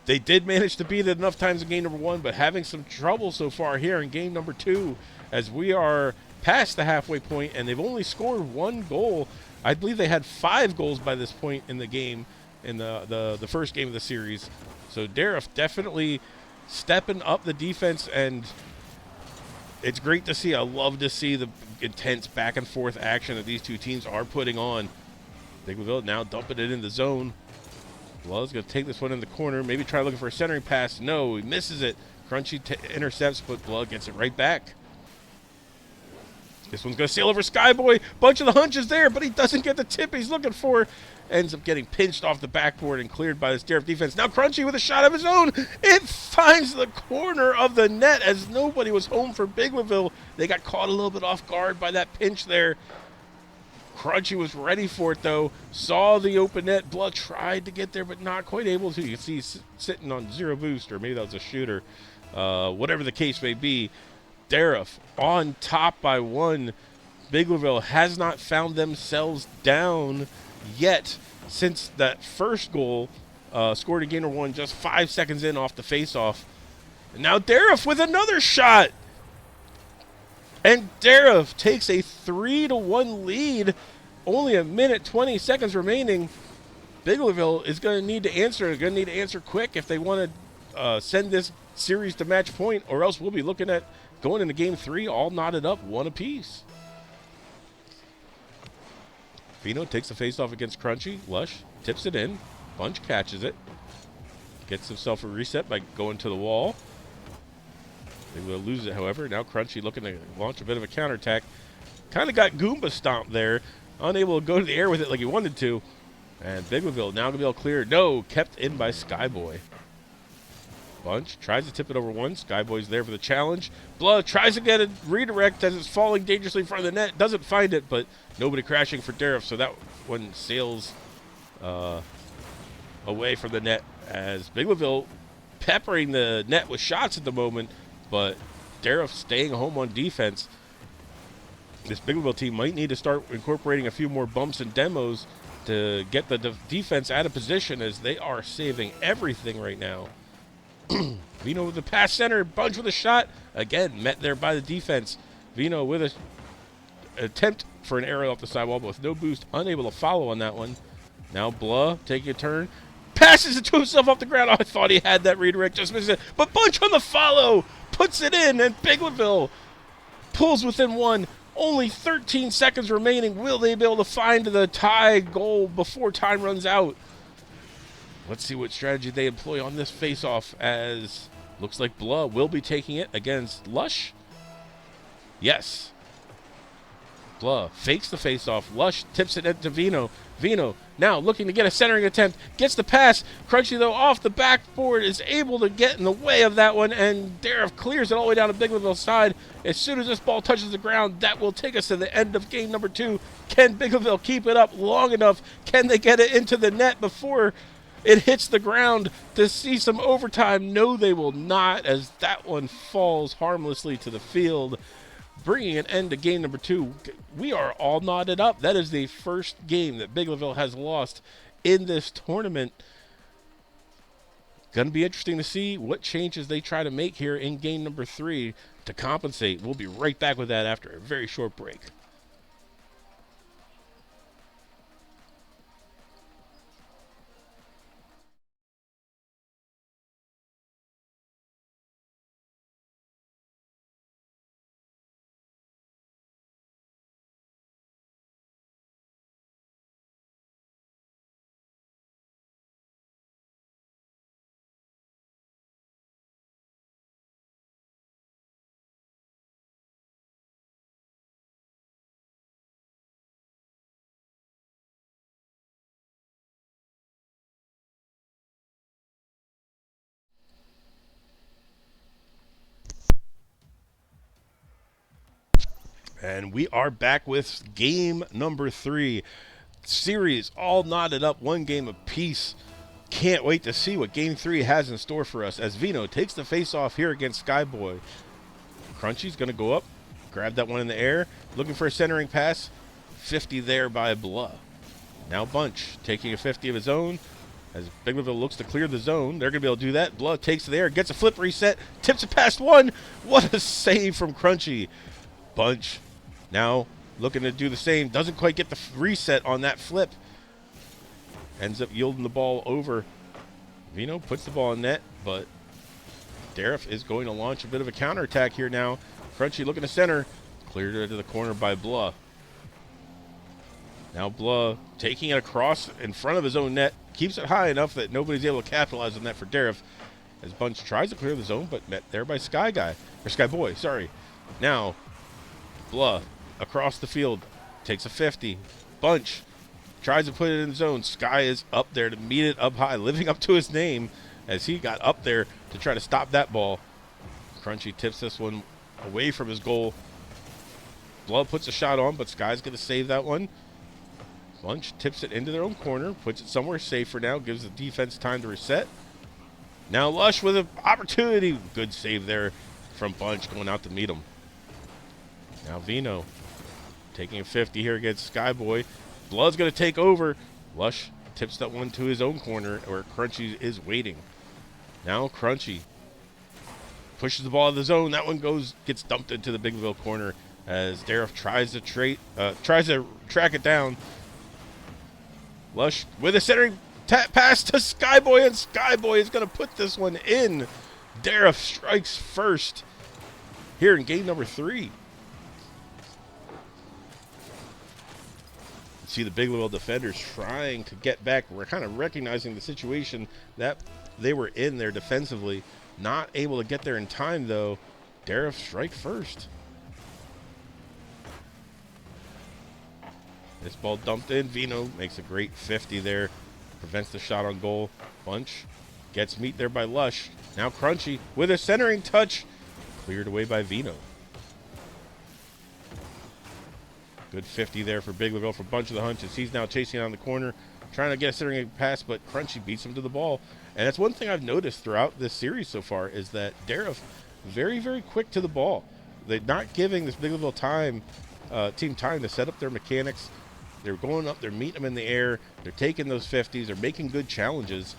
They did manage to beat it enough times in game number 1, but having some trouble so far here in game number 2, as we are past the halfway point, and they've only scored 1 goal. I believe they had 5 goals by this point in the game, in the first game of the series. So Darif definitely stepping up the defense, and it's great to see. I love to see the intense back and forth action that these two teams are putting on. Biglerville now dumping it in the zone. Blood's going to take this one in the corner. Maybe try looking for a centering pass. No, he misses it. Crunchy intercepts, but Blood gets it right back. This one's going to sail over Skyboy. Bunch of the hunch is there, but he doesn't get the tip he's looking for. Ends up getting pinched off the backboard and cleared by this Darif defense. Now Crunchy with a shot of his own. It finds the corner of the net as nobody was home for Biglerville. They got caught a little bit off guard by that pinch there. Crunchy was ready for it, though. Saw the open net. Blood tried to get there, but not quite able to. You can see he's sitting on 0 boost, or maybe that was a shooter. Whatever the case may be, Darif on top by 1. Biglerville has not found themselves down yet since that first goal scored in game number 1 just 5 seconds in off the faceoff. And now Darif with another shot. And Darif takes a 3-1 lead. Only a minute 20 seconds remaining. Biglerville is going to need to answer. They're going to need to answer quick if they want to send this series to match point, or else we'll be looking at going into game 3 all knotted up, 1 apiece. Fino takes the faceoff against Crunchy. Lush tips it in. Bunch catches it. Gets himself a reset by going to the wall. They will lose it, however. Now Crunchy looking to launch a bit of a counterattack. Kind of got Goomba stomped there. Unable to go to the air with it like he wanted to. And Biglerville now going to be able to clear. No, kept in by Skyboy. Bunch tries to tip it over 1. Skyboy's there for the challenge. Blood tries to get a redirect as it's falling dangerously in front of the net. Doesn't find it, but nobody crashing for Darif. So that one sails away from the net as Biglerville peppering the net with shots at the moment. But Darif staying home on defense. This Biglerville team might need to start incorporating a few more bumps and demos to get the defense out of position, as they are saving everything right now. Vino with the pass center. Bunch with a shot. Again, met there by the defense. Vino with an attempt for an aerial off the sidewall, but with no boost. Unable to follow on that one. Now Blah taking a turn. Passes it to himself off the ground. Oh, I thought he had that redirect. Just missed it. But Bunch on the follow. Puts it in, and Biglerville pulls within 1. Only 13 seconds remaining. Will they be able to find the tie goal before time runs out? Let's see what strategy they employ on this face-off, as looks like Blah will be taking it against Lush. Yes. Blah fakes the face-off. Lush tips it into Vino. Vino now looking to get a centering attempt. Gets the pass. Crunchy, though, off the backboard, is able to get in the way of that one, and Darif clears it all the way down to Biglerville's side. As soon as this ball touches the ground, that will take us to the end of game number 2. Can Biglerville keep it up long enough? Can they get it into the net before it hits the ground to see some overtime? No, they will not, as that one falls harmlessly to the field, bringing an end to game number 2. We are all knotted up. That is the first game that Biglerville has lost in this tournament. Going to be interesting to see what changes they try to make here in game number 3 to compensate. We'll be right back with that after a very short break. And we are back with game number 3. Series all knotted up, one game apiece. Can't wait to see what game 3 has in store for us as Vino takes the face off here against Skyboy. Crunchy's going to go up, grab that one in the air, looking for a centering pass. 50 there by Blah. Now Bunch taking a 50 of his own. As Biglerville looks to clear the zone, they're going to be able to do that. Blah takes it there, gets a flip reset, tips it past one. What a save from Crunchy. Bunch now looking to do the same. Doesn't quite get the reset on that flip. Ends up yielding the ball over. Vino puts the ball in net, but Darif is going to launch a bit of a counterattack here now. Crunchy looking to center. Cleared it to the corner by Blah. Now Blah taking it across in front of his own net. Keeps it high enough that nobody's able to capitalize on that for Darif. As Bunch tries to clear the zone, but met there by Skyboy, sorry. Now, Blah across the field. Takes a 50. Bunch tries to put it in the zone. Sky is up there to meet it up high, living up to his name as he got up there to try to stop that ball. Crunchy tips this one away from his goal. Blah puts a shot on, but Sky's going to save that one. Bunch tips it into their own corner, puts it somewhere safer now, gives the defense time to reset. Now Lush with an opportunity. Good save there from Bunch going out to meet him. Now Vino taking a 50 here against Skyboy. Blood's going to take over. Lush tips that one to his own corner where Crunchy is waiting. Now Crunchy pushes the ball in the zone. That one gets dumped into the Biglerville corner as Darif tries to track it down. Lush with a centering pass to Skyboy, and Skyboy is going to put this one in. Darif strikes first here in game number 3. See the Biglerville defenders trying to get back. We're kind of recognizing the situation that they were in there defensively. Not able to get there in time, though. Darif strike first. This ball dumped in. Vino makes a great 50 there. Prevents the shot on goal. Bunch gets meet there by Lush. Now Crunchy with a centering touch. Cleared away by Vino. Good 50 there for Biglerville for Bunch of the Hunches. He's now chasing on the corner, trying to get a centering pass, but Crunchy beats him to the ball. And that's one thing I've noticed throughout this series so far is that Darif very, very quick to the ball. They're not giving this Biglerville team time to set up their mechanics. They're going up, they're meeting them in the air, they're taking those 50s, they're making good challenges,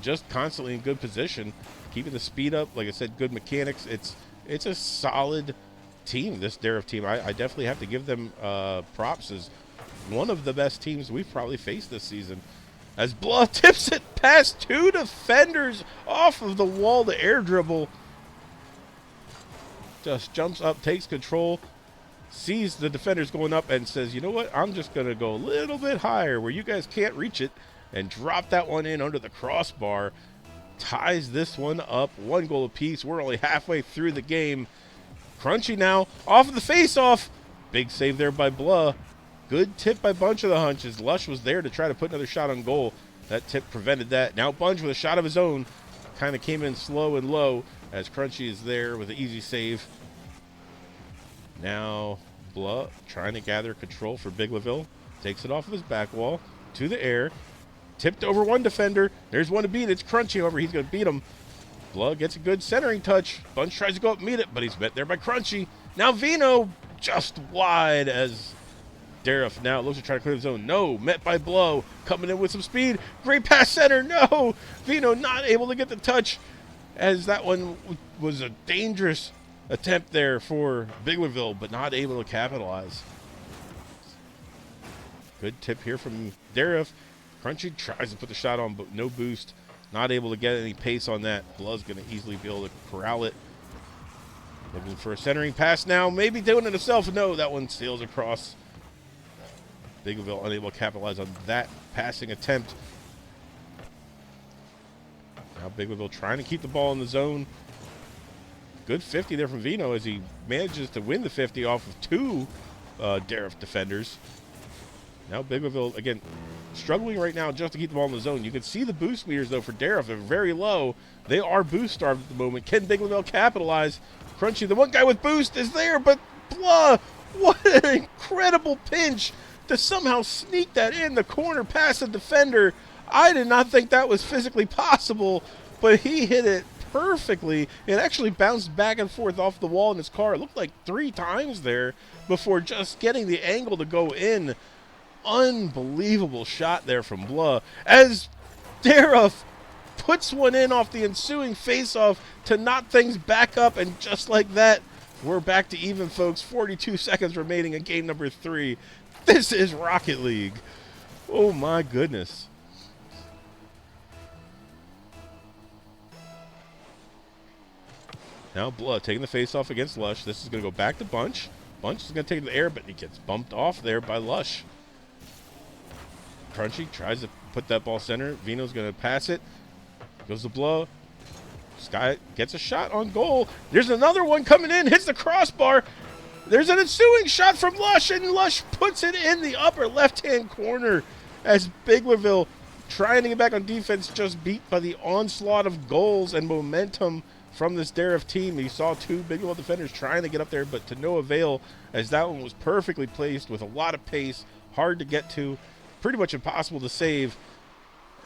just constantly in good position, keeping the speed up. Like I said, good mechanics. It's a solid team, this Darif team. I definitely have to give them props as one of the best teams we've probably faced this season. As Blah tips it past 2 defenders off of the wall, the air dribble. Just jumps up, takes control, sees the defenders going up and says, you know what, I'm just going to go a little bit higher where you guys can't reach it, and drop that one in under the crossbar. Ties this one up, 1 goal apiece. We're only halfway through the game. Crunchy now off of the face-off. Big save there by Blah. Good tip by Bunch of the Hunches. Lush was there to try to put another shot on goal. That tip prevented that. Now Bunch with a shot of his own. Kind of came in slow and low as Crunchy is there with an easy save. Now Blah trying to gather control for Biglerville. Takes it off of his back wall to the air. Tipped over one defender. There's one to beat. It's Crunchy over. He's going to beat him. Blah gets a good centering touch. Bunch tries to go up and meet it, but he's met there by Crunchy. Now Vino just wide as Darif now looks to try to clear the zone. No, met by Blah. Coming in with some speed. Great pass center. No. Vino not able to get the touch as that one was a dangerous attempt there for Biglerville, but not able to capitalize. Good tip here from Darif. Crunchy tries to put the shot on, but no boost. Not able to get any pace on that. Blah's going to easily be able to corral it. Looking for a centering pass now. Maybe doing it himself. No, that one sails across. Biglerville unable to capitalize on that passing attempt. Now Biglerville trying to keep the ball in the zone. Good 50 there from Vino as he manages to win the 50 off of 2 Darif defenders. Now Biglerville, again, struggling right now just to keep the ball in the zone. You can see the boost meters, though, for Darif. They're very low. They are boost starved at the moment. Can Biglerville capitalize? Crunchy, the one guy with boost, is there, but Blah, an incredible pinch to somehow sneak that in the corner past the defender. I did not think that was physically possible, but he hit it perfectly. It actually bounced back and forth off the wall in his car. It looked like 3 times there before just getting the angle to go in. Unbelievable shot there from Blah as Dareth puts one in off the ensuing face-off to knot things back up, and just like that, we're back to even, folks. 42 seconds remaining in game number 3. This is Rocket League. Oh my goodness. Now Blah taking the face-off against Lush. This is going to go back to Bunch. Bunch is going to take it to the air, but he gets bumped off there by Lush. Crunchy tries to put that ball center. Vino's going to pass it. Goes to Blah. Sky gets a shot on goal. There's another one coming in. Hits the crossbar. There's an ensuing shot from Lush, and Lush puts it in the upper left-hand corner as Biglerville, trying to get back on defense, just beat by the onslaught of goals and momentum from this Dareth team. You saw 2 Biglerville defenders trying to get up there, but to no avail, as that one was perfectly placed with a lot of pace, hard to get to, pretty much impossible to save,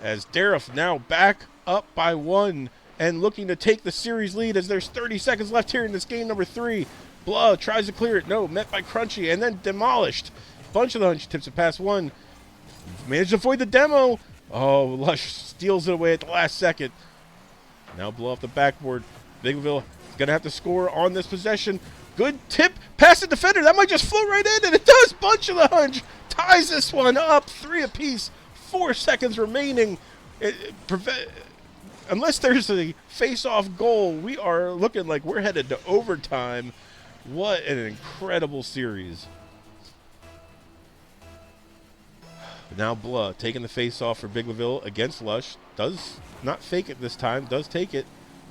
as Dareth now back up by 1 and looking to take the series lead as there's 30 seconds left here in this game number 3. Blah tries to clear it. No, met by Crunchy and then demolished. Bunch of the Hunch tips it past 1. Managed to avoid the demo. Oh, Lush steals it away at the last second. Now Blah off the backboard. Biglerville is going to have to score on this possession. Good tip past the defender. That might just float right in, and it does. Bunch of the Hunch ties this one up. 3 apiece. 4 seconds remaining. Unless there's a face-off goal, we are looking like we're headed to overtime. What an incredible series. Now Blah taking the face-off for Biglerville against Lush. Does not fake it this time. Does take it.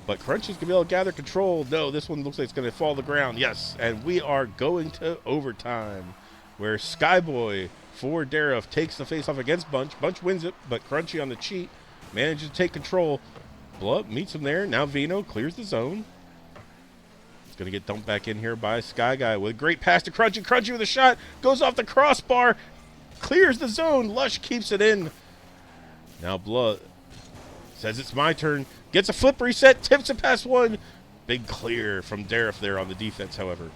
But Crunchy's going to be able to gather control. No, this one looks like it's going to fall to the ground. Yes, and we are going to overtime, where Skyboy for Dareth takes the face-off against Bunch. Bunch wins it, but Crunchy on the cheat manages to take control. Blah meets him there. Now Vino clears the zone. It's going to get dumped back in here by Sky Guy with a great pass to Crunchy. Crunchy with a shot. Goes off the crossbar. Clears the zone. Lush keeps it in. Now Blah says it's my turn. Gets a flip reset. Tips it past 1. Big clear from Dareth there on the defense, however.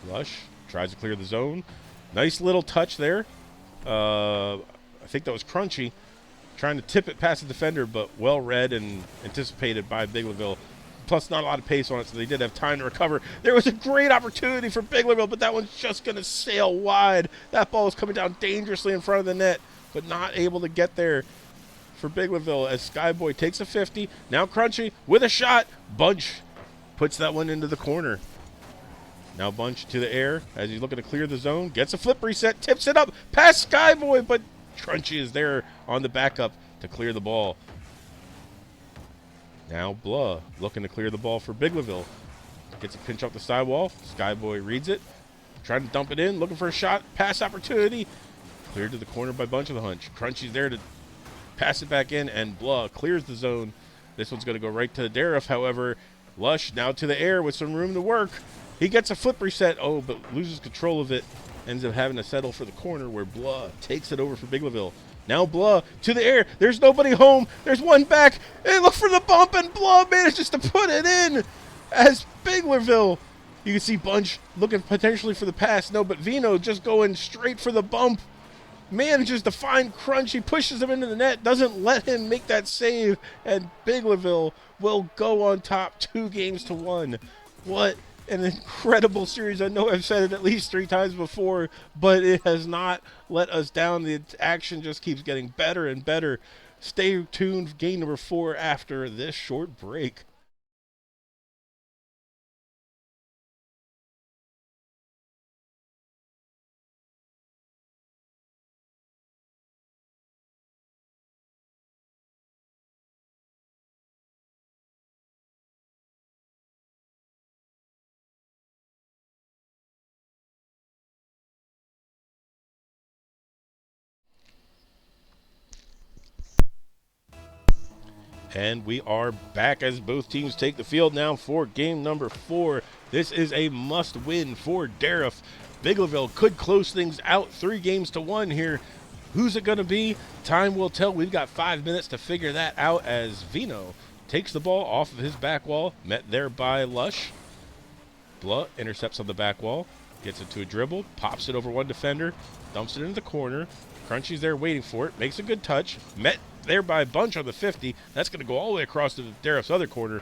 Lush tries to clear the zone. Nice little touch there. I think that was Crunchy trying to tip it past the defender, but well read and anticipated by Biglerville. Plus, not a lot of pace on it, so they did have time to recover. There was a great opportunity for Biglerville, but that one's just going to sail wide. That ball was coming down dangerously in front of the net, but not able to get there for Biglerville as Skyboy takes a 50. Now Crunchy with a shot. Bunch puts that one into the corner. Now Bunch to the air as he's looking to clear the zone. Gets a flip reset, tips it up past Skyboy, but Crunchy is there on the backup to clear the ball. Now Blah looking to clear the ball for Biglerville. Gets a pinch off the sidewall. Skyboy reads it. Trying to dump it in. Looking for a shot. Pass opportunity. Cleared to the corner by Bunch of the Hunch. Crunchy's there to pass it back in, and Blah clears the zone. This one's going to go right to Dareth, however. Lush now to the air with some room to work. He gets a flip reset. Oh, but loses control of it. Ends up having to settle for the corner where Blah takes it over for Biglerville. Now Blah to the air. There's nobody home. There's one back. Hey, look for the bump, and Blah manages to put it in as Biglerville. You can see Bunch looking potentially for the pass. No, but Vino just going straight for the bump. Manages to find Crunchy, pushes him into the net, doesn't let him make that save, and Biglerville will go on top 2-1. What an incredible series. I know I've said it at least 3 times before, but it has not let us down. The action just keeps getting better and better. Stay tuned for game number 4 after this short break. And we are back as both teams take the field now for game number 4. This is a must-win for Dareth. Biglerville could close things out 3-1 here. Who's it going to be? Time will tell. We've got 5 minutes to figure that out as Vino takes the ball off of his back wall, met there by Lush. Blah intercepts on the back wall, gets it to a dribble, pops it over one defender, dumps it into the corner. Crunchy's there waiting for it, makes a good touch, met there by Bunch on the 50. That's going to go all the way across to Dareth's other corner.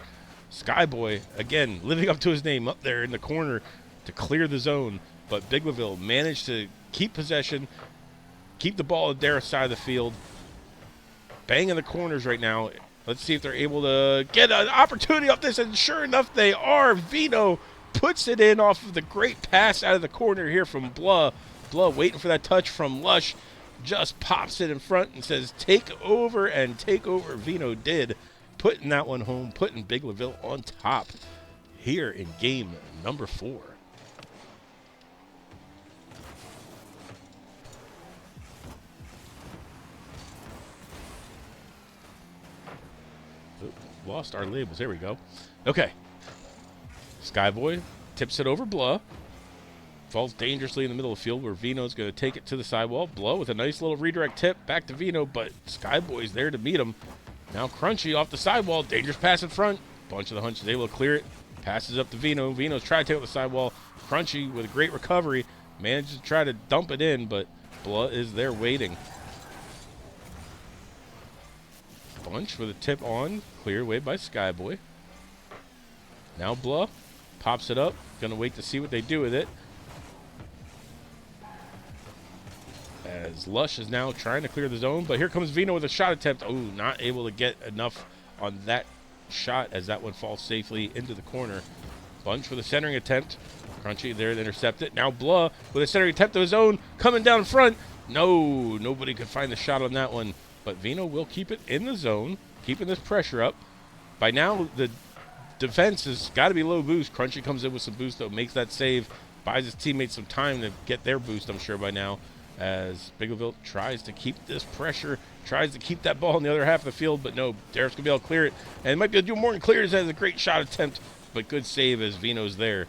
Skyboy, again, living up to his name up there in the corner to clear the zone. But Biglerville managed to keep possession, keep the ball at Dareth's side of the field. Banging the corners right now. Let's see if they're able to get an opportunity off this, and sure enough, they are. Vino puts it in off of the great pass out of the corner here from Blah. Blah waiting for that touch from Lush. Just pops it in front and says, take over, and take over. Vino did, putting that one home, putting Biglerville on top here in game number 4. Lost our labels. Here we go. Okay. Skyboy tips it over Blah. Falls dangerously in the middle of the field where Vino's going to take it to the sidewall. Blah with a nice little redirect tip back to Vino, but Skyboy's there to meet him. Now Crunchy off the sidewall. Dangerous pass in front. Bunch of the Hunch is able to clear it. Passes up to Vino. Vino's trying to take out the sidewall. Crunchy with a great recovery. Manages to try to dump it in, but Blah is there waiting. Bunch with a tip on. Cleared away by Skyboy. Now Blah pops it up. Gonna wait to see what they do with it. As Lush is now trying to clear the zone, but here comes Vino with a shot attempt. Oh, not able to get enough on that shot as that one falls safely into the corner. Bunch with a centering attempt. Crunchy there to intercept it. Now Blah with a centering attempt of his own, coming down front. No, nobody could find the shot on that one. But Vino will keep it in the zone, keeping this pressure up. By now, the defense has got to be low boost. Crunchy comes in with some boost, though, makes that save, buys his teammates some time to get their boost, I'm sure, by now, as Biglerville tries to keep this pressure, tries to keep that ball in the other half of the field, but no, Dareth's going to be able to clear it, and might be able to do more than clear. It has a great shot attempt, but good save as Vino's there.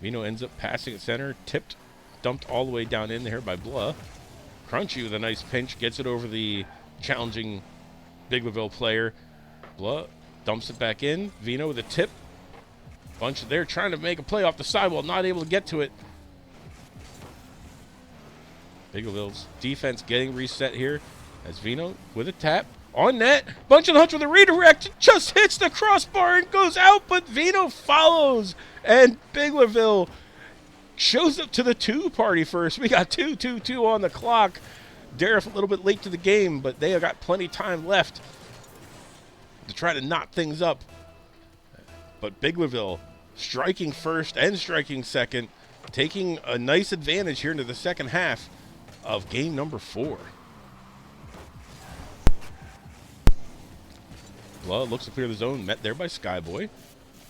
Vino ends up passing at center, tipped, dumped all the way down in there by Blah. Crunchy with a nice pinch, gets it over the challenging Biglerville player. Blah dumps it back in. Vino with a tip. Bunch there trying to make a play off the sidewall, not able to get to it. Biglerville's defense getting reset here as Vino with a tap on net. Bunch of the Hunch with a redirect, just hits the crossbar and goes out, but Vino follows, and Biglerville shows up to the 2 party first. We got 2-2-2 on the clock. Dareth a little bit late to the game, but they have got plenty of time left to try to knot things up. But Biglerville striking first and striking second, taking a nice advantage here into the second half of game number 4. Blah looks to clear the zone, met there by Skyboy.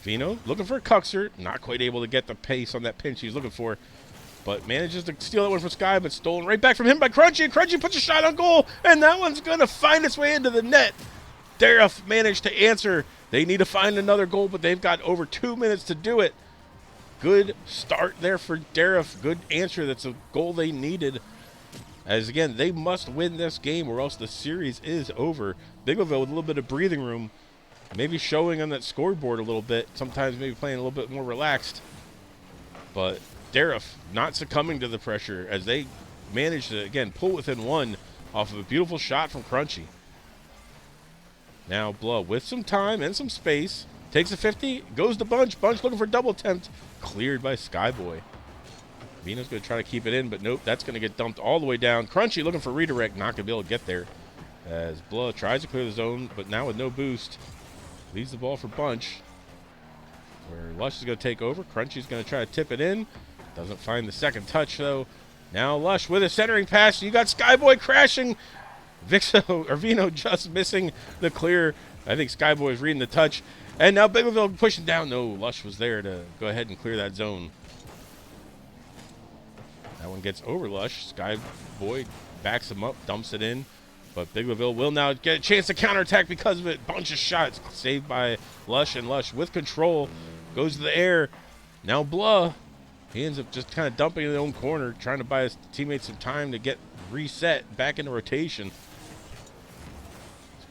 Vino looking for a cuxer, not quite able to get the pace on that pinch he's looking for, but manages to steal that one from Sky, but stolen right back from him by Crunchy, and Crunchy puts a shot on goal, and that one's going to find its way into the net. Dareth managed to answer. They need to find another goal, but they've got over 2 minutes to do it. Good start there for Dareth. Good answer. That's a goal they needed. As again, they must win this game or else the series is over. Biglerville with a little bit of breathing room, maybe showing on that scoreboard a little bit. Sometimes maybe playing a little bit more relaxed. But Dareth not succumbing to the pressure as they manage to, again, pull within 1 off of a beautiful shot from Crunchy. Now Blah with some time and some space. Takes a 50, goes to Bunch. Bunch looking for double attempt. Cleared by Skyboy. Vino's going to try to keep it in, but nope, that's going to get dumped all the way down. Crunchy looking for redirect, not going to be able to get there. As Blah tries to clear the zone, but now with no boost. Leaves the ball for Bunch, where Lush is going to take over. Crunchy's going to try to tip it in. Doesn't find the second touch, though. Now Lush with a centering pass. You got Skyboy crashing. Vino just missing the clear. I think Skyboy is reading the touch. And now Biglerville pushing down. No, Lush was there to go ahead and clear that zone. That one gets over Lush. Skyboy backs him up, dumps it in. But Biglerville will now get a chance to counterattack because of it. Bunch of shots saved by Lush, and Lush with control Goes to the air. Now Blah. He ends up just kind of dumping in his own corner, trying to buy his teammates some time to get reset back into rotation.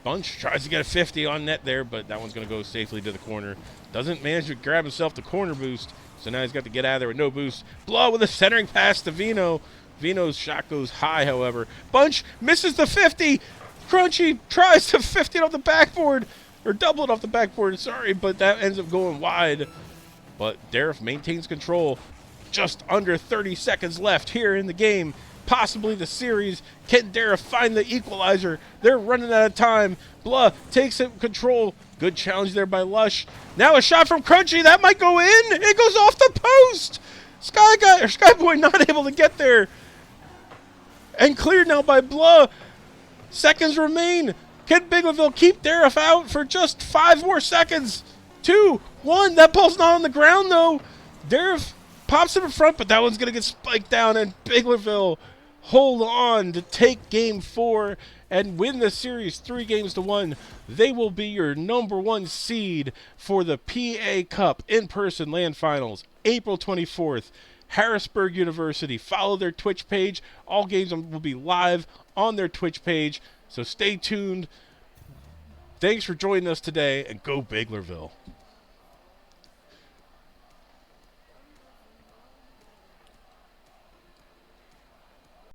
Bunch tries to get a 50 on net there, but that one's going to go safely to the corner. Doesn't manage to grab himself the corner boost, so now he's got to get out of there with no boost. Blah with a centering pass to Vino. Vino's shot goes high, however. Bunch misses the 50. Crunchy tries to 50 it off the backboard, or double it off the backboard, sorry, but that ends up going wide. But Dareth maintains control. Just under 30 seconds left here in the game. Possibly the series. Can Dareth find the equalizer? They're running out of time. Blah takes it control. Good challenge there by Lush. Now a shot from Crunchy. That might go in. It goes off the post. Skyboy not able to get there. And cleared now by Blah. Seconds remain. Can Biglerville keep Dareth out for just 5 more seconds? 2, 1. That ball's not on the ground, though. Dareth pops it in front, but that one's going to get spiked down, and Biglerville hold on to take Game 4 and win the series 3-1. They will be your #1 seed for the PA Cup in-person LAN Finals, April 24th. Harrisburg University. Follow their Twitch page. All games will be live on their Twitch page, so stay tuned. Thanks for joining us today, and go Biglerville.